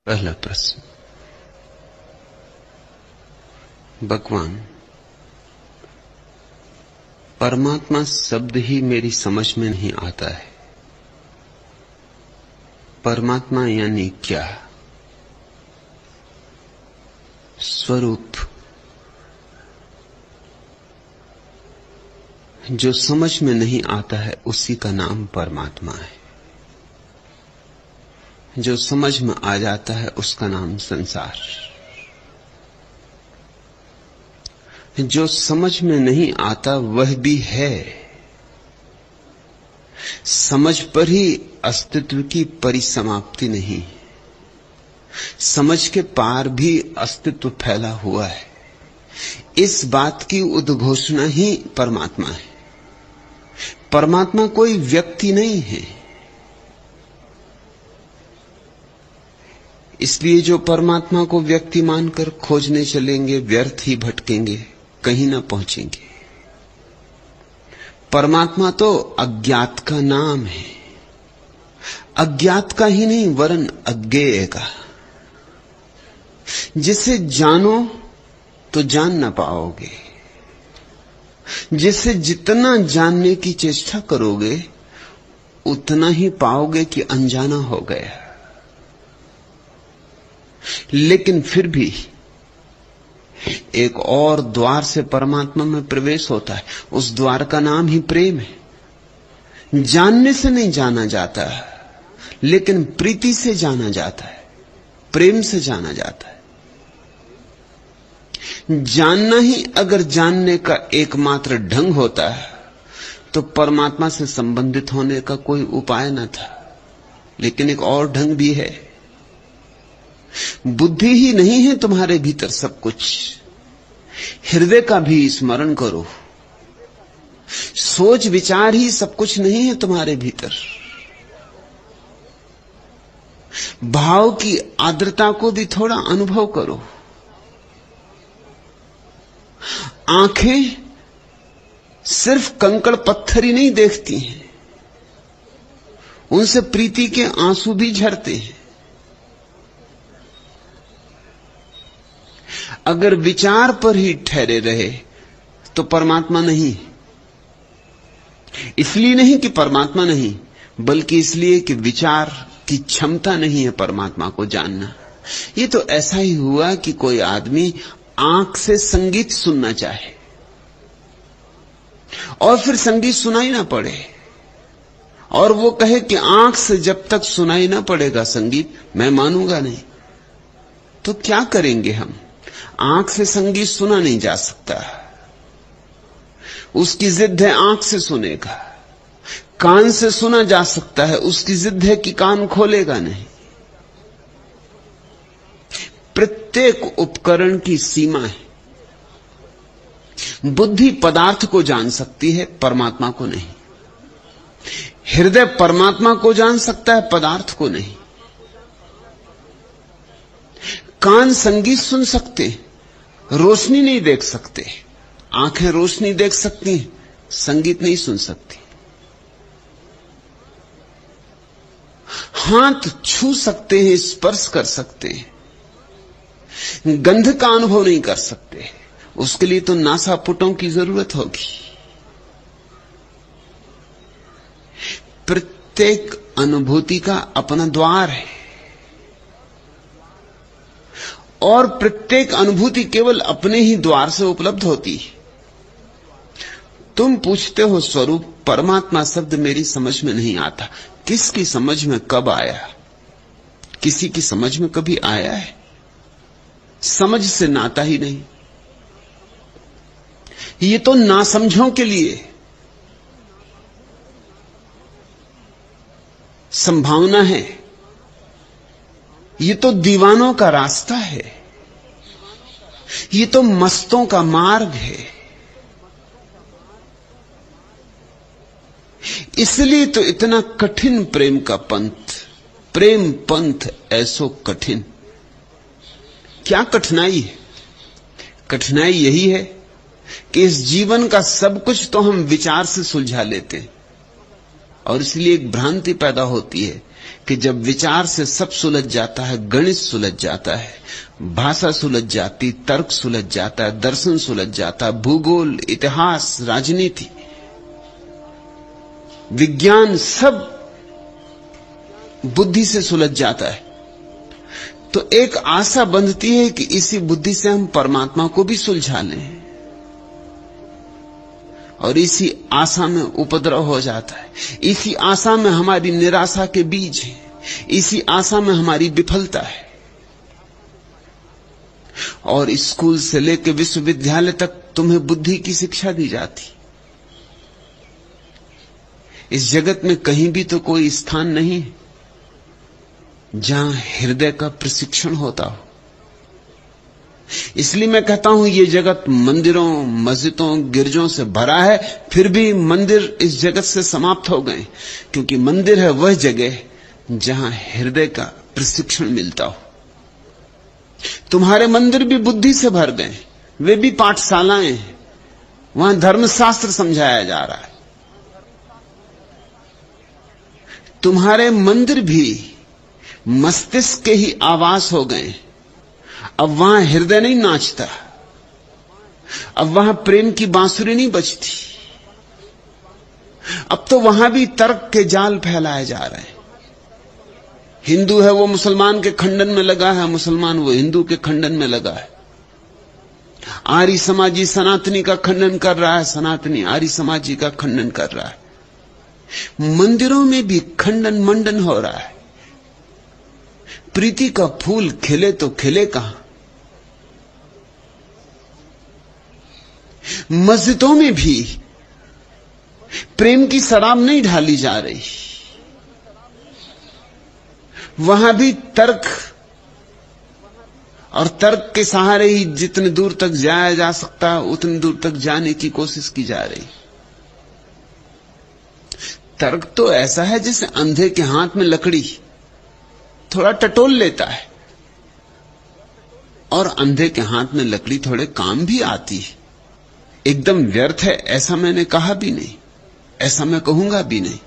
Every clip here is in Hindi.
पहला प्रश्न। भगवान, परमात्मा शब्द ही मेरी समझ में नहीं आता है। परमात्मा यानी क्या? स्वरूप जो समझ में नहीं आता है उसी का नाम परमात्मा है। जो समझ में आ जाता है उसका नाम संसार। जो समझ में नहीं आता वह भी है। समझ पर ही अस्तित्व की परिसमाप्ति नहीं, समझ के पार भी अस्तित्व फैला हुआ है। इस बात की उद्घोषणा ही परमात्मा है। परमात्मा कोई व्यक्ति नहीं है। इसलिए जो परमात्मा को व्यक्ति मानकर खोजने चलेंगे व्यर्थ ही भटकेंगे, कहीं ना पहुंचेंगे। परमात्मा तो अज्ञात का नाम है। अज्ञात का ही नहीं वरन अज्ञेय का। जिसे जानो तो जान ना पाओगे, जिसे जितना जानने की चेष्टा करोगे उतना ही पाओगे कि अनजाना हो गया। लेकिन फिर भी एक और द्वार से परमात्मा में प्रवेश होता है। उस द्वार का नाम ही प्रेम है। जानने से नहीं जाना जाता, लेकिन प्रीति से जाना जाता है, प्रेम से जाना जाता है। जानना ही अगर जानने का एकमात्र ढंग होता है तो परमात्मा से संबंधित होने का कोई उपाय न था। लेकिन एक और ढंग भी है। बुद्धि ही नहीं है तुम्हारे भीतर सब कुछ। हृदय का भी स्मरण करो। सोच विचार ही सब कुछ नहीं है तुम्हारे भीतर। भाव की आर्द्रता को भी थोड़ा अनुभव करो। आंखें सिर्फ कंकड़ पत्थर ही नहीं देखती हैं, उनसे प्रीति के आंसू भी झरते हैं। अगर विचार पर ही ठहरे रहे तो परमात्मा नहीं। इसलिए नहीं कि परमात्मा नहीं, बल्कि इसलिए कि विचार की क्षमता नहीं है परमात्मा को जानना। ये तो ऐसा ही हुआ कि कोई आदमी आंख से संगीत सुनना चाहे और फिर संगीत सुनाई ना पड़े, और वो कहे कि आंख से जब तक सुनाई ना पड़ेगा संगीत मैं मानूंगा नहीं। तो क्या करेंगे हम? आंख से संगीत सुना नहीं जा सकता। उसकी जिद है आंख से सुनेगा। कान से सुना जा सकता है, उसकी जिद है कि कान खोलेगा नहीं। प्रत्येक उपकरण की सीमा है। बुद्धि पदार्थ को जान सकती है, परमात्मा को नहीं। हृदय परमात्मा को जान सकता है, पदार्थ को नहीं। कान संगीत सुन सकते, रोशनी नहीं देख सकते। आंखें रोशनी देख सकती हैं, संगीत नहीं सुन सकती। हाथ छू सकते हैं, स्पर्श कर सकते हैं, गंध का अनुभव नहीं कर सकते। उसके लिए तो नासापुटों की जरूरत होगी। प्रत्येक अनुभूति का अपना द्वार है, और प्रत्येक अनुभूति केवल अपने ही द्वार से उपलब्ध होती है। तुम पूछते हो स्वरूप, परमात्मा शब्द मेरी समझ में नहीं आता। किसकी समझ में कब आया? किसी की समझ में कभी आया है? समझ से नाता ही नहीं। ये तो नासमझों के लिए संभावना है। ये तो दीवानों का रास्ता है। ये तो मस्तों का मार्ग है। इसलिए तो इतना कठिन प्रेम का पंथ। प्रेम पंथ ऐसो कठिन। क्या कठिनाई है? कठिनाई यही है कि इस जीवन का सब कुछ तो हम विचार से सुलझा लेते हैं, और इसलिए एक भ्रांति पैदा होती है कि जब विचार से सब सुलझ जाता है, गणित सुलझ जाता है, भाषा सुलझ जाती, तर्क सुलझ जाता है, दर्शन सुलझ जाता है, भूगोल, इतिहास, राजनीति, विज्ञान, सब बुद्धि से सुलझ जाता है, तो एक आशा बंधती है कि इसी बुद्धि से हम परमात्मा को भी सुलझा लें। और इसी आशा में उपद्रव हो जाता है, इसी आशा में हमारी निराशा के बीज है, इसी आशा में हमारी विफलता है। और स्कूल से लेकर विश्वविद्यालय तक तुम्हें बुद्धि की शिक्षा दी जाती। इस जगत में कहीं भी तो कोई स्थान नहीं है जहां हृदय का प्रशिक्षण होता हो। इसलिए मैं कहता हूं ये जगत मंदिरों, मस्जिदों, गिरजों से भरा है, फिर भी मंदिर इस जगत से समाप्त हो गए, क्योंकि मंदिर है वह जगह जहां हृदय का प्रशिक्षण मिलता हो। तुम्हारे मंदिर भी बुद्धि से भर गए, वे भी पाठशालाएं हैं, वहां धर्मशास्त्र समझाया जा रहा है। तुम्हारे मंदिर भी मस्तिष्क के ही आवास हो गए। अब वहां हृदय नहीं नाचता, अब वहां प्रेम की बांसुरी नहीं बजती, अब तो वहां भी तर्क के जाल फैलाए जा रहे हैं। हिंदू है वो मुसलमान के खंडन में लगा है, मुसलमान वो हिंदू के खंडन में लगा है। आर्य समाजी सनातनी का खंडन कर रहा है, सनातनी आर्य समाजी का खंडन कर रहा है। मंदिरों में भी खंडन मंडन हो रहा है। प्रीति का फूल खिले तो खिले कहां? मस्जिदों में भी प्रेम की शराब नहीं ढाली जा रही, वहां भी तर्क और तर्क के सहारे ही जितने दूर तक जाया जा सकता है उतनी दूर तक जाने की कोशिश की जा रही। तर्क तो ऐसा है जैसे अंधे के हाथ में लकड़ी, थोड़ा टटोल लेता है, और अंधे के हाथ में लकड़ी थोड़े काम भी आती है। एकदम व्यर्थ है ऐसा मैंने कहा भी नहीं, ऐसा मैं कहूंगा भी नहीं,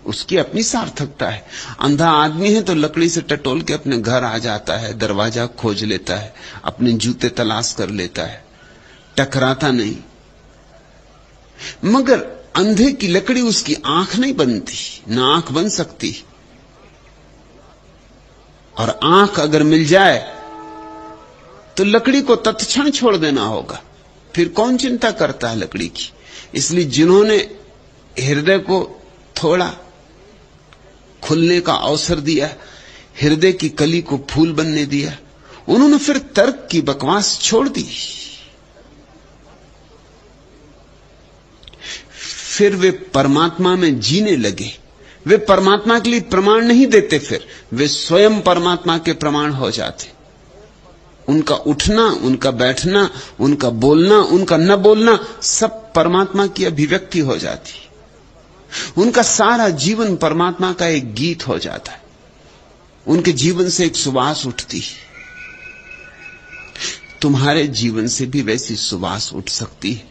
उसकी अपनी सार्थकता है। अंधा आदमी है तो लकड़ी से टटोल के अपने घर आ जाता है, दरवाजा खोज लेता है, अपने जूते तलाश कर लेता है, टकराता नहीं। मगर अंधे की लकड़ी उसकी आंख नहीं बनती, ना आंख बन सकती। और आंख अगर मिल जाए तो लकड़ी को तत्क्षण छोड़ देना होगा, फिर कौन चिंता करता है लकड़ी की। इसलिए जिन्होंने हृदय को थोड़ा खुलने का अवसर दिया, हृदय की कली को फूल बनने दिया, उन्होंने फिर तर्क की बकवास छोड़ दी। फिर वे परमात्मा में जीने लगे। वे परमात्मा के लिए प्रमाण नहीं देते, फिर वे स्वयं परमात्मा के प्रमाण हो जाते। उनका उठना, उनका बैठना, उनका बोलना, उनका न बोलना, सब परमात्मा की अभिव्यक्ति हो जाती। उनका सारा जीवन परमात्मा का एक गीत हो जाता है। उनके जीवन से एक सुवास उठती। तुम्हारे जीवन से भी वैसी सुवास उठ सकती है।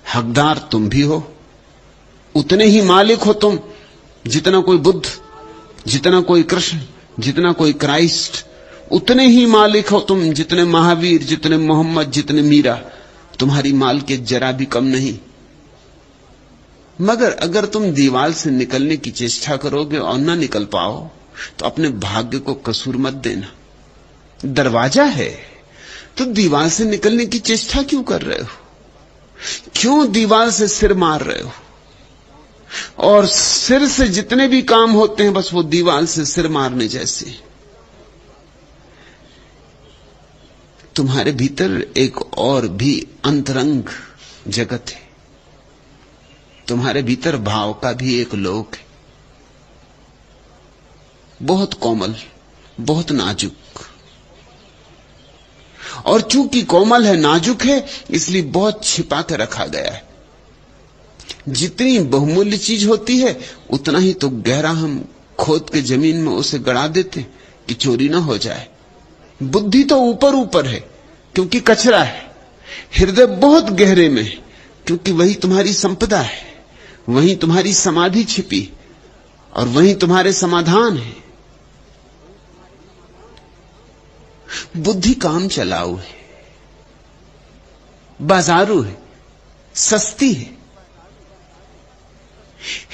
हकदार तुम भी हो, उतने ही मालिक हो तुम जितना कोई बुद्ध, जितना कोई कृष्ण, जितना कोई क्राइस्ट। उतने ही मालिक हो तुम जितने महावीर, जितने मोहम्मद, जितने मीरा। तुम्हारी मालिकियत जरा भी कम नहीं। मगर अगर तुम दीवार से निकलने की चेष्टा करोगे और न निकल पाओ तो अपने भाग्य को कसूर मत देना। दरवाजा है तो दीवार से निकलने की चेष्टा क्यों कर रहे हो? क्यों दीवार से सिर मार रहे हो? और सिर से जितने भी काम होते हैं बस वो दीवार से सिर मारने जैसे। तुम्हारे भीतर एक और भी अंतरंग जगत है। तुम्हारे भीतर भाव का भी एक लोक है, बहुत कोमल, बहुत नाजुक। और चूंकि कोमल है, नाजुक है, इसलिए बहुत छिपा के रखा गया है। जितनी बहुमूल्य चीज होती है उतना ही तो गहरा हम खोद के जमीन में उसे गड़ा देते कि चोरी ना हो जाए। बुद्धि तो ऊपर ऊपर है क्योंकि कचरा है। हृदय बहुत गहरे में है क्योंकि वही तुम्हारी संपदा है, वहीं तुम्हारी समाधि छिपी और वहीं तुम्हारे समाधान है। बुद्धि काम चलाऊ है, बाजारू है, सस्ती है।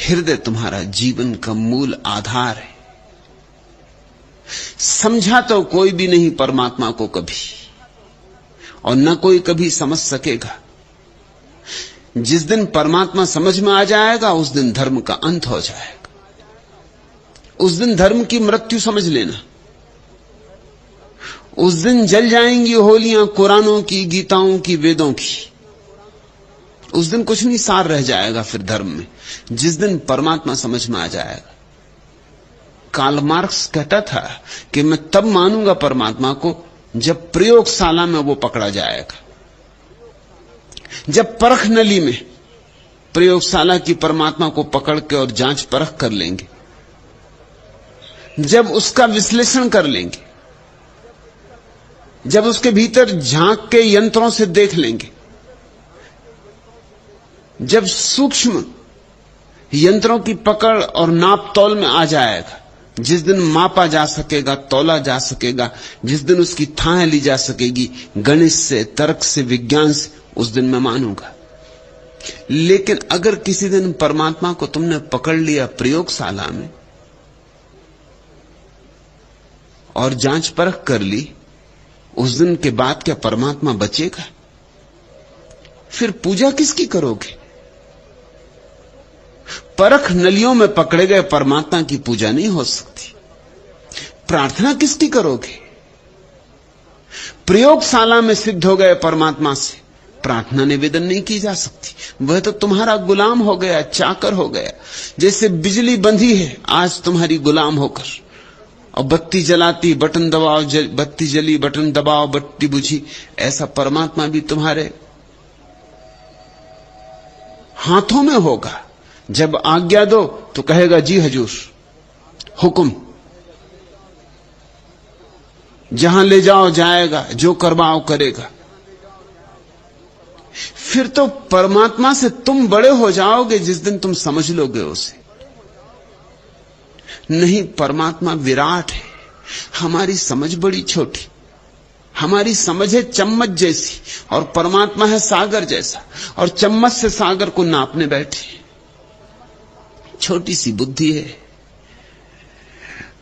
हृदय तुम्हारा जीवन का मूल आधार है। समझा तो कोई भी नहीं परमात्मा को कभी, और न कोई कभी समझ सकेगा। जिस दिन परमात्मा समझ में आ जाएगा उस दिन धर्म का अंत हो जाएगा। उस दिन धर्म की मृत्यु समझ लेना। उस दिन जल जाएंगी होलियां कुरानों की, गीताओं की, वेदों की। उस दिन कुछ नहीं सार रह जाएगा फिर धर्म में, जिस दिन परमात्मा समझ में आ जाएगा। कार्ल मार्क्स कहता था कि मैं तब मानूंगा परमात्मा को जब प्रयोगशाला में वो पकड़ा जाएगा, जब परख नली में प्रयोगशाला की परमात्मा को पकड़ के और जांच परख कर लेंगे, जब उसका विश्लेषण कर लेंगे, जब उसके भीतर झांक के यंत्रों से देख लेंगे, जब सूक्ष्म यंत्रों की पकड़ और नाप तौल में आ जाएगा, जिस दिन मापा जा सकेगा, तौला जा सकेगा, जिस दिन उसकी थाह ली जा सकेगी गणित से, तर्क से, विज्ञान से, उस दिन मैं मानूंगा। लेकिन अगर किसी दिन परमात्मा को तुमने पकड़ लिया प्रयोगशाला में और जांच परख कर ली, उस दिन के बाद क्या परमात्मा बचेगा? फिर पूजा किसकी करोगे? परख नलियों में पकड़े गए परमात्मा की पूजा नहीं हो सकती। प्रार्थना किसकी करोगे? प्रयोगशाला में सिद्ध हो गए परमात्मा से प्रार्थना निवेदन नहीं की जा सकती। वह तो तुम्हारा गुलाम हो गया, चाकर हो गया। जैसे बिजली बंधी है आज तुम्हारी गुलाम होकर, और बत्ती जलाती, बटन दबाओ, बत्ती जली, बटन दबाओ, बत्ती बुझी। ऐसा परमात्मा भी तुम्हारे हाथों में होगा। जब आज्ञा दो तो कहेगा जी हजूर, हुक्म। जहां ले जाओ जाएगा, जो करवाओ करेगा। फिर तो परमात्मा से तुम बड़े हो जाओगे जिस दिन तुम समझ लोगे उसे। नहीं, परमात्मा विराट है, हमारी समझ बड़ी छोटी। हमारी समझ है चम्मच जैसी और परमात्मा है सागर जैसा, और चम्मच से सागर को नापने बैठे। छोटी सी बुद्धि है,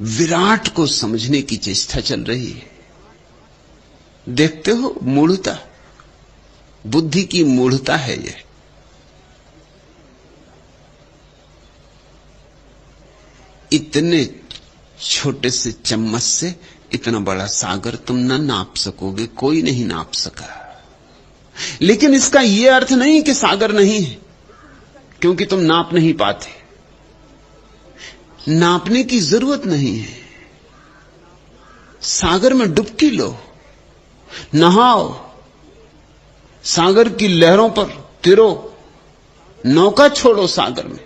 विराट को समझने की चेष्टा चल रही है। देखते हो मूढ़ता, बुद्धि की मूढ़ता है यह। इतने छोटे से चम्मच से इतना बड़ा सागर तुम न नाप सकोगे, कोई नहीं नाप सका। लेकिन इसका यह अर्थ नहीं कि सागर नहीं है, क्योंकि तुम नाप नहीं पाते। नापने की जरूरत नहीं है। सागर में डुबकी लो, नहाओ, सागर की लहरों पर तिरो, नौका छोड़ो सागर में।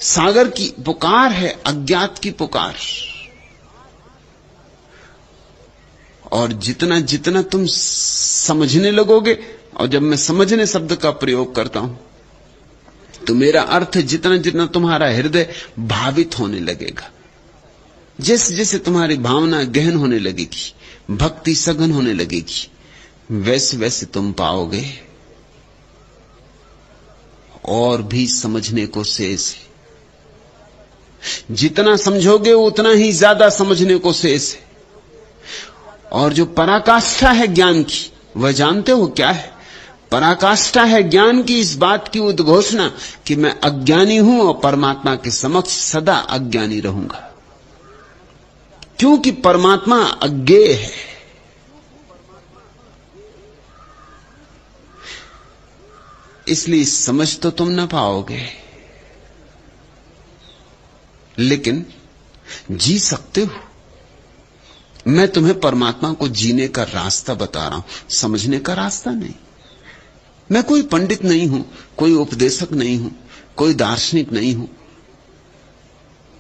सागर की पुकार है अज्ञात की पुकार। और जितना जितना तुम समझने लगोगे, और जब मैं समझने शब्द का प्रयोग करता हूं तो मेरा अर्थ है जितना जितना तुम्हारा हृदय भावित होने लगेगा, जैसे जैसे तुम्हारी भावना गहन होने लगेगी, भक्ति सघन होने लगेगी, वैसे वैसे तुम पाओगे और भी समझने को शेष है। जितना समझोगे उतना ही ज्यादा समझने को शेष है। और जो पराकाष्ठा है ज्ञान की, वह जानते हो क्या है? पराकाष्ठा है ज्ञान की इस बात की उद्घोषणा कि मैं अज्ञानी हूं और परमात्मा के समक्ष सदा अज्ञानी रहूंगा, क्योंकि परमात्मा अज्ञेय है। इसलिए समझ तो तुम ना पाओगे, लेकिन जी सकते हो। मैं तुम्हें परमात्मा को जीने का रास्ता बता रहा हूं, समझने का रास्ता नहीं। मैं कोई पंडित नहीं हूं, कोई उपदेशक नहीं हूं, कोई दार्शनिक नहीं हूं।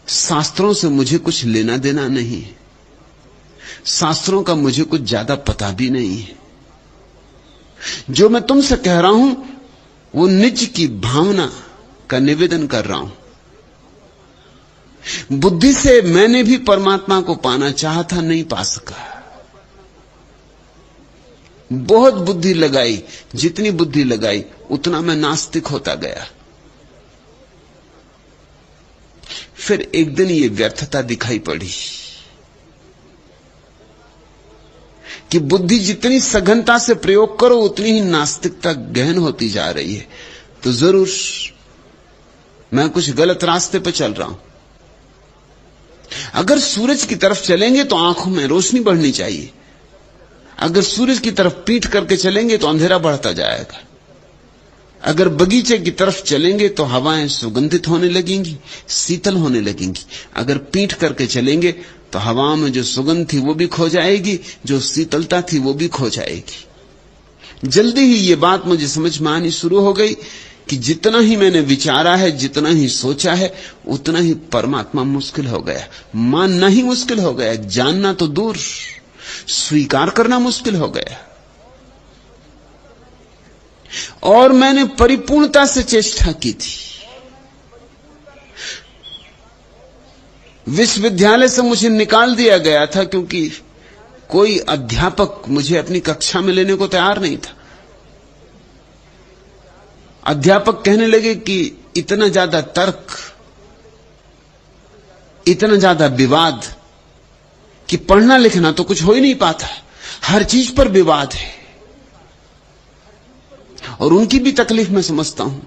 शास्त्रों से मुझे कुछ लेना देना नहीं है, शास्त्रों का मुझे कुछ ज्यादा पता भी नहीं है। जो मैं तुमसे कह रहा हूं वो निज की भावना का निवेदन कर रहा हूं। बुद्धि से मैंने भी परमात्मा को पाना चाहा था, नहीं पा सका। बहुत बुद्धि लगाई, जितनी बुद्धि लगाई उतना मैं नास्तिक होता गया। फिर एक दिन ये व्यर्थता दिखाई पड़ी कि बुद्धि जितनी सघनता से प्रयोग करो उतनी ही नास्तिकता गहन होती जा रही है। तो जरूर मैं कुछ गलत रास्ते पर चल रहा हूं। अगर सूरज की तरफ चलेंगे तो आंखों में रोशनी बढ़नी चाहिए, अगर सूरज की तरफ पीठ करके चलेंगे तो अंधेरा बढ़ता जाएगा। अगर बगीचे की तरफ चलेंगे तो हवाएं सुगंधित होने लगेंगी, शीतल होने लगेंगी। अगर पीठ करके चलेंगे तो हवा में जो सुगंध थी वो भी खो जाएगी, जो शीतलता थी वो भी खो जाएगी। जल्दी ही ये बात मुझे समझ में आनी शुरू हो गई कि जितना ही मैंने विचारा है, जितना ही सोचा है, उतना ही परमात्मा मुश्किल हो गया। मानना ही मुश्किल हो गया, जानना तो दूर, स्वीकार करना मुश्किल हो गया। और मैंने परिपूर्णता से चेष्टा की थी। विश्वविद्यालय से मुझे निकाल दिया गया था क्योंकि कोई अध्यापक मुझे अपनी कक्षा में लेने को तैयार नहीं था। अध्यापक कहने लगे कि इतना ज्यादा तर्क, इतना ज्यादा विवाद कि पढ़ना लिखना तो कुछ हो ही नहीं पाता, हर चीज पर विवाद है। और उनकी भी तकलीफ मैं समझता हूं।